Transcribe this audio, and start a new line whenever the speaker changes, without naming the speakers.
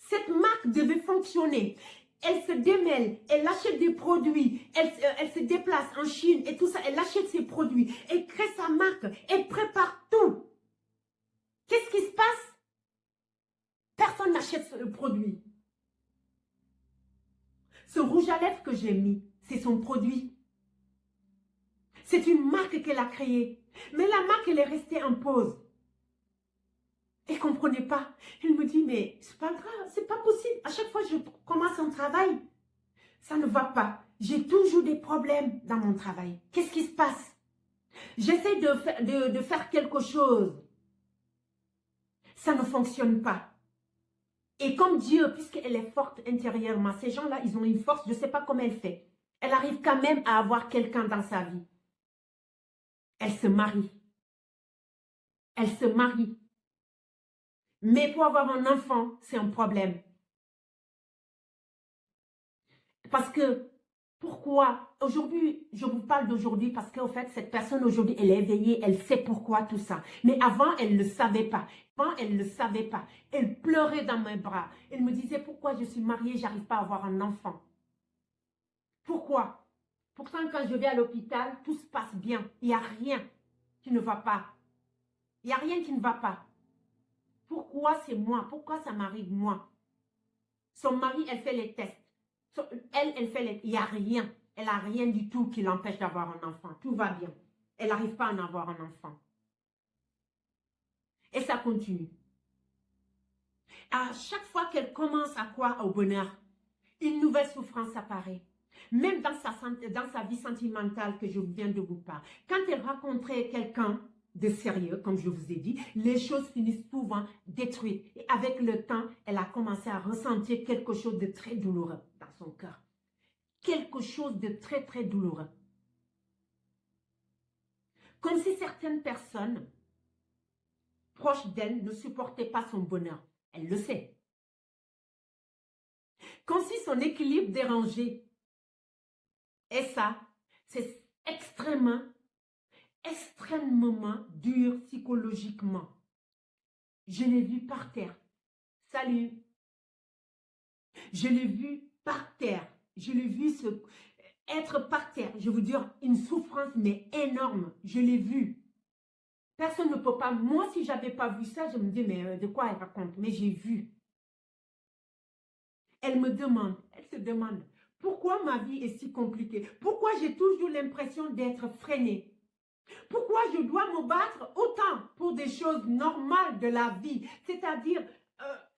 Cette marque devait fonctionner. Elle se démêle, elle achète des produits, elle se déplace en Chine et tout ça, elle achète ses produits, elle crée sa marque, elle prépare tout. Qu'est-ce qui se passe? Personne n'achète le produit. Ce rouge à lèvres que j'ai mis, c'est son produit. C'est une marque qu'elle a créée. Mais la marque, elle est restée en pause. Elle ne comprenait pas. Elle me dit, mais c'est pas grave, c'est pas possible. À chaque fois que je commence un travail, ça ne va pas. J'ai toujours des problèmes dans mon travail. Qu'est-ce qui se passe? J'essaie de faire quelque chose. Ça ne fonctionne pas. Et comme Dieu, puisqu'elle est forte intérieurement, ces gens-là, ils ont une force, je ne sais pas comment elle fait. Elle arrive quand même à avoir quelqu'un dans sa vie. Elle se marie. Elle se marie. Mais pour avoir un enfant, c'est un problème. Parce que, pourquoi? Aujourd'hui, je vous parle d'aujourd'hui parce qu'en fait, cette personne aujourd'hui, elle est éveillée, elle sait pourquoi tout ça. Mais avant, elle ne le savait pas. Avant, elle ne le savait pas. Elle pleurait dans mes bras. Elle me disait, pourquoi je suis mariée, j'arrive pas à avoir un enfant? Pourquoi? Pourtant, quand je vais à l'hôpital, tout se passe bien. Il n'y a rien qui ne va pas. Il n'y a rien qui ne va pas. Pourquoi c'est moi? Pourquoi ça m'arrive moi? Son mari, elle fait les tests. Elle fait les... Il n'y a rien. Elle n'a rien du tout qui l'empêche d'avoir un enfant. Tout va bien. Elle n'arrive pas à en avoir un enfant. Et ça continue. À chaque fois qu'elle commence à croire au bonheur, une nouvelle souffrance apparaît. Même dans sa vie sentimentale que je viens de vous parler. Quand elle rencontrait quelqu'un de sérieux, comme je vous ai dit, les choses finissent souvent détruites. Et avec le temps, elle a commencé à ressentir quelque chose de très douloureux dans son cœur. Quelque chose de très, très douloureux. Comme si certaines personnes proches d'elle ne supportaient pas son bonheur. Elle le sait. Comme si son équilibre dérangeait. Et ça, c'est extrêmement dur psychologiquement. Je l'ai vu par terre. Salut. Je l'ai vu par terre. Je l'ai vu être par terre. Je vous dire, une souffrance mais énorme. Je l'ai vu. Personne ne peut pas. Moi, si je n'avais pas vu ça, je me dis, mais de quoi elle raconte? Mais j'ai vu. Elle se demande, pourquoi ma vie est si compliquée? Pourquoi j'ai toujours l'impression d'être freinée? Pourquoi je dois me battre autant pour des choses normales de la vie? C'est-à-dire,